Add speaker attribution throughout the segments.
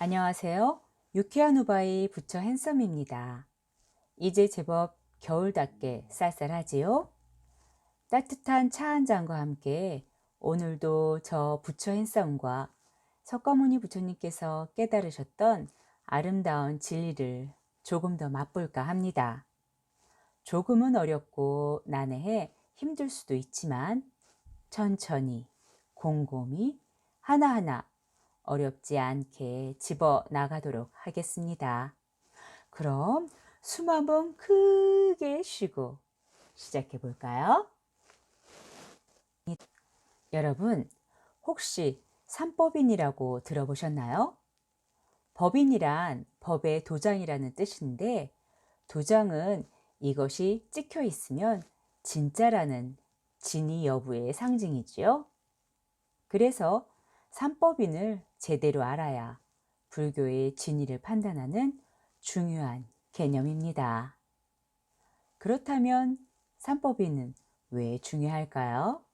Speaker 1: 안녕하세요. 유쾌한 후바이 부처 핸섬입니다. 이제 제법 겨울답게 쌀쌀하지요? 따뜻한 차 한 잔과 함께 오늘도 저 부처 핸섬과 석가모니 부처님께서 깨달으셨던 아름다운 진리를 조금 더 맛볼까 합니다. 조금은 어렵고 난해해 힘들 수도 있지만 천천히, 곰곰이, 하나하나 어렵지 않게 집어 나가도록 하겠습니다. 그럼 숨 한번 크게 쉬고 시작해 볼까요? 여러분, 혹시 삼법인이라고 들어보셨나요? 법인이란 법의 도장이라는 뜻인데, 도장은 이것이 찍혀 있으면 진짜라는 진위 여부의 상징이지요. 그래서 삼법인을 제대로 알아야 불교의 진위를 판단하는 중요한 개념입니다. 그렇다면 삼법인은 왜 중요할까요?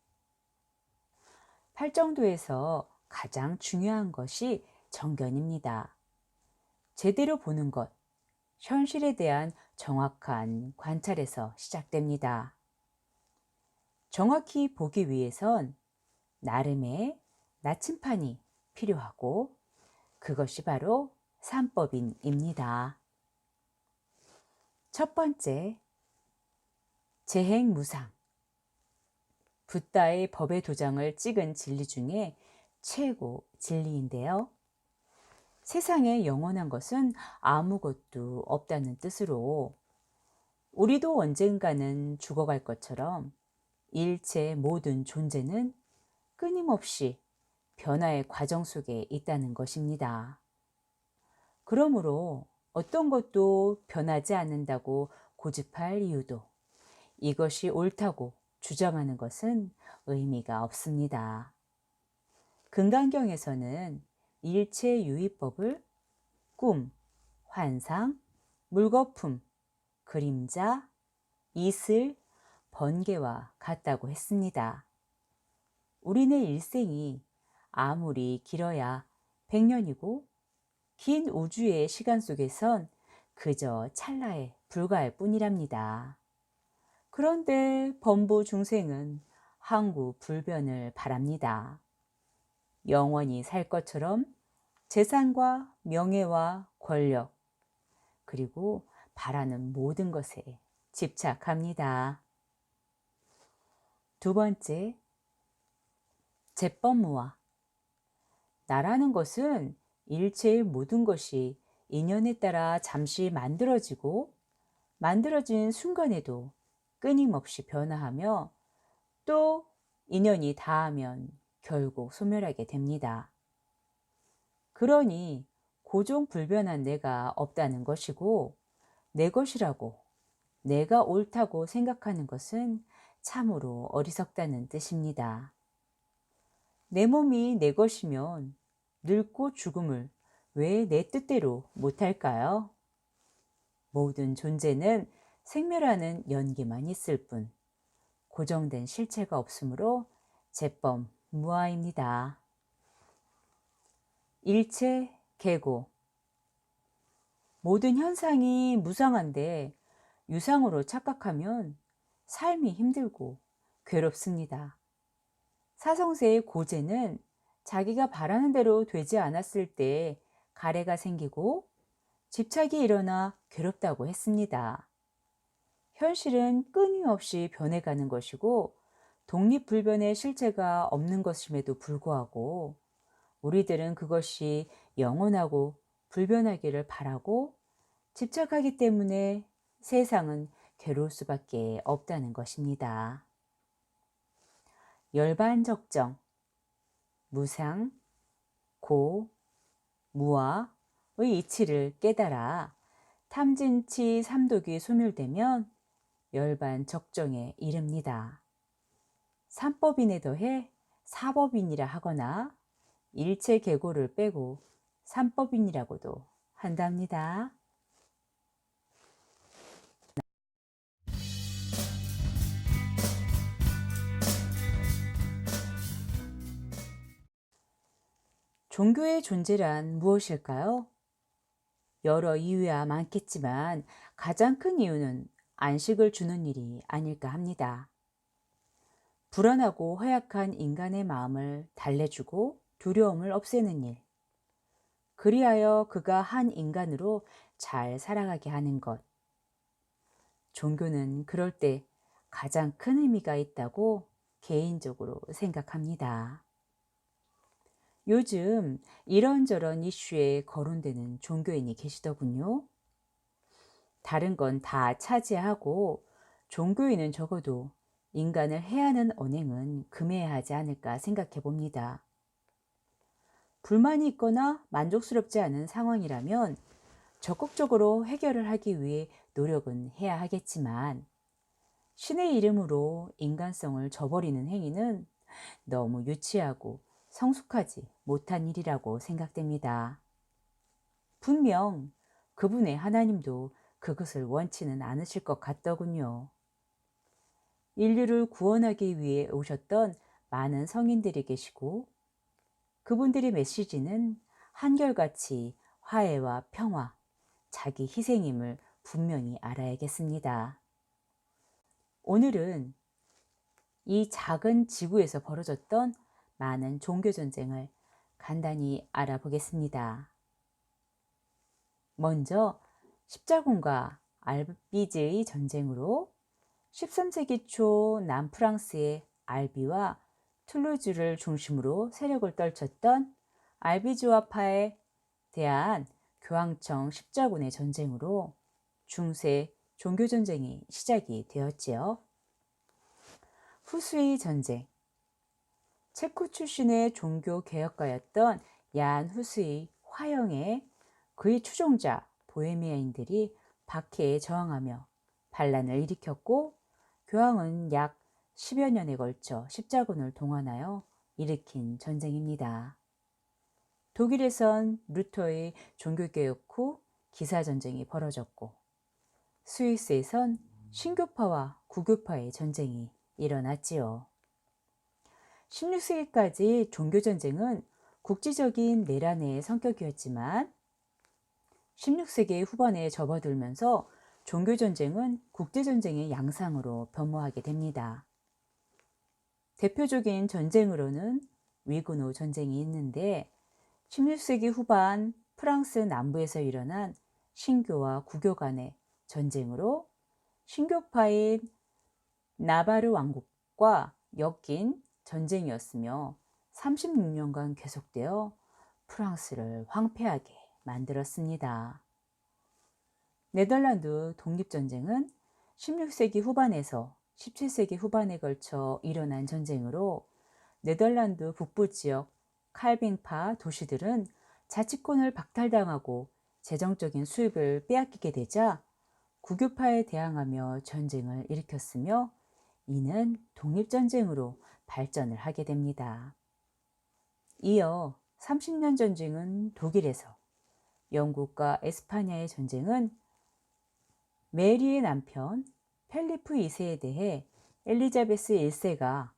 Speaker 1: 팔정도에서 가장 중요한 것이 정견입니다. 제대로 보는 것, 현실에 대한 정확한 관찰에서 시작됩니다. 정확히 보기 위해선 나름의 나침판이 필요하고 그것이 바로 삼법인입니다. 첫 번째, 재행무상. 붓다의 법의 도장을 찍은 진리 중에 최고 진리인데요. 세상에 영원한 것은 아무것도 없다는 뜻으로 우리도 언젠가는 죽어갈 것처럼 일체 모든 존재는 끊임없이 변화의 과정 속에 있다는 것입니다. 그러므로 어떤 것도 변하지 않는다고 고집할 이유도, 이것이 옳다고 주장하는 것은 의미가 없습니다. 금강경에서는 일체 유의법을 꿈, 환상, 물거품, 그림자, 이슬, 번개와 같다고 했습니다. 우리네 일생이 아무리 길어야 100년이고 긴 우주의 시간 속에선 그저 찰나에 불과할 뿐이랍니다. 그런데 범부 중생은 항구 불변을 바랍니다. 영원히 살 것처럼 재산과 명예와 권력, 그리고 바라는 모든 것에 집착합니다. 두 번째, 제법무와. 나라는 것은 일체의 모든 것이 인연에 따라 잠시 만들어지고 만들어진 순간에도 끊임없이 변화하며 또 인연이 닿으면 결국 소멸하게 됩니다. 그러니 고정불변한 내가 없다는 것이고 내 것이라고 내가 옳다고 생각하는 것은 참으로 어리석다는 뜻입니다. 내 몸이 내 것이면 늙고 죽음을 왜 내 뜻대로 못할까요? 모든 존재는 생멸하는 연기만 있을 뿐 고정된 실체가 없으므로 제법무아입니다. 일체 계고. 모든 현상이 무상한데 유상으로 착각하면 삶이 힘들고 괴롭습니다. 사성세의 고재는 자기가 바라는 대로 되지 않았을 때 가래가 생기고 집착이 일어나 괴롭다고 했습니다. 현실은 끊임없이 변해가는 것이고 독립불변의 실체가 없는 것임에도 불구하고 우리들은 그것이 영원하고 불변하기를 바라고 집착하기 때문에 세상은 괴로울 수밖에 없다는 것입니다. 열반적정, 무상, 고, 무아의 이치를 깨달아 탐진치 삼독이 소멸되면 열반적정에 이릅니다. 삼법인에 더해 사법인이라 하거나 일체계고를 빼고 삼법인이라고도 한답니다. 종교의 존재란 무엇일까요? 여러 이유야 많겠지만 가장 큰 이유는 안식을 주는 일이 아닐까 합니다. 불안하고 허약한 인간의 마음을 달래주고 두려움을 없애는 일. 그리하여 그가 한 인간으로 잘 살아가게 하는 것. 종교는 그럴 때 가장 큰 의미가 있다고 개인적으로 생각합니다. 요즘 이런저런 이슈에 거론되는 종교인이 계시더군요. 다른 건 다 차지하고 종교인은 적어도 인간을 해하는 언행은 금해야 하지 않을까 생각해 봅니다. 불만이 있거나 만족스럽지 않은 상황이라면 적극적으로 해결을 하기 위해 노력은 해야 하겠지만 신의 이름으로 인간성을 저버리는 행위는 너무 유치하고 성숙하지 못한 일이라고 생각됩니다. 분명 그분의 하나님도 그것을 원치는 않으실 것 같더군요. 인류를 구원하기 위해 오셨던 많은 성인들이 계시고 그분들의 메시지는 한결같이 화해와 평화, 자기 희생임을 분명히 알아야겠습니다. 오늘은 이 작은 지구에서 벌어졌던 많은 종교 전쟁을 간단히 알아보겠습니다. 먼저 십자군과 알비즈의 전쟁으로 13세기 초 남프랑스의 알비와 툴루즈를 중심으로 세력을 떨쳤던 알비주아파에 대한 교황청 십자군의 전쟁으로 중세 종교전쟁이 시작이 되었지요. 후스의 전쟁. 체코 출신의 종교개혁가였던 얀 후스의 화형에 그의 추종자 보헤미아인들이 박해에 저항하며 반란을 일으켰고 교황은 약 10여 년에 걸쳐 십자군을 동원하여 일으킨 전쟁입니다. 독일에선 루터의 종교개혁 후 기사전쟁이 벌어졌고 스위스에선 신교파와 구교파의 전쟁이 일어났지요. 16세기까지 종교전쟁은 국지적인 내란의 성격이었지만 16세기 후반에 접어들면서 종교전쟁은 국제전쟁의 양상으로 변모하게 됩니다. 대표적인 전쟁으로는 위그노 전쟁이 있는데 16세기 후반 프랑스 남부에서 일어난 신교와 구교 간의 전쟁으로 신교파인 나바르 왕국과 엮인 전쟁이었으며 36년간 계속되어 프랑스를 황폐하게 만들었습니다. 네덜란드 독립전쟁은 16세기 후반에서 17세기 후반에 걸쳐 일어난 전쟁으로 네덜란드 북부 지역 칼빈파 도시들은 자치권을 박탈당하고 재정적인 수입을 빼앗기게 되자 구교파에 대항하며 전쟁을 일으켰으며 이는 독립전쟁으로 발전을 하게 됩니다. 이어 30년 전쟁은 독일에서, 영국과 에스파냐의 전쟁은 메리의 남편 펠리프 2세에 대해 엘리자베스 1세가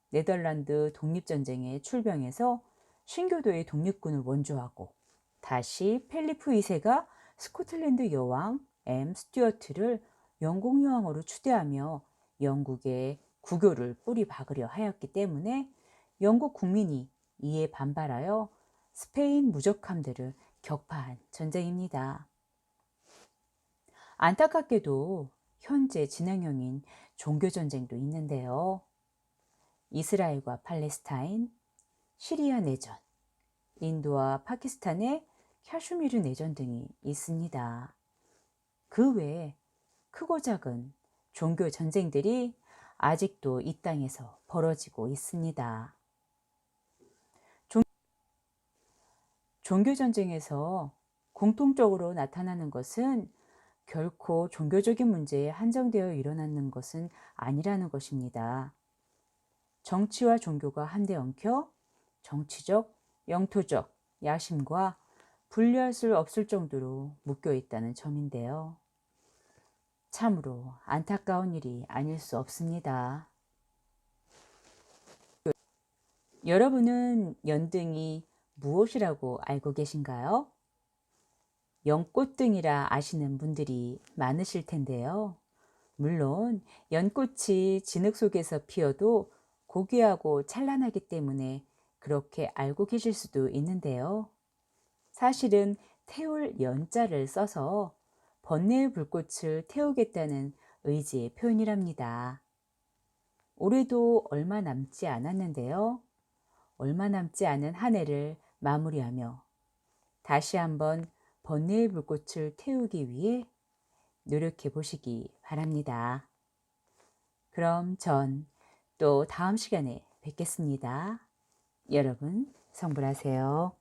Speaker 1: 네덜란드 독립전쟁에 출병해서 신교도의 독립군을 원조하고 다시 펠리프 2세가 스코틀랜드 여왕 M 스튜어트를 영국 여왕으로 추대하며 영국의 구교를 뿌리 박으려 하였기 때문에 영국 국민이 이에 반발하여 스페인 무적함들을 격파한 전쟁입니다. 안타깝게도 현재 진행형인 종교전쟁도 있는데요. 이스라엘과 팔레스타인, 시리아 내전, 인도와 파키스탄의 카슈미르 내전 등이 있습니다. 그 외에 크고 작은 종교 전쟁들이 아직도 이 땅에서 벌어지고 있습니다. 종교 전쟁에서 공통적으로 나타나는 것은 결코 종교적인 문제에 한정되어 일어나는 것은 아니라는 것입니다. 정치와 종교가 한데 엉켜 정치적, 영토적 야심과 분리할 수 없을 정도로 묶여 있다는 점인데요. 참으로 안타까운 일이 아닐 수 없습니다. 여러분은 연등이 무엇이라고 알고 계신가요? 연꽃등이라 아시는 분들이 많으실 텐데요. 물론 연꽃이 진흙 속에서 피어도 고귀하고 찬란하기 때문에 그렇게 알고 계실 수도 있는데요. 사실은 태울 연자를 써서 번뇌의 불꽃을 태우겠다는 의지의 표현이랍니다. 올해도 얼마 남지 않았는데요. 얼마 남지 않은 한 해를 마무리하며 다시 한번 번뇌의 불꽃을 태우기 위해 노력해 보시기 바랍니다. 그럼 전 또 다음 시간에 뵙겠습니다. 여러분, 성불하세요.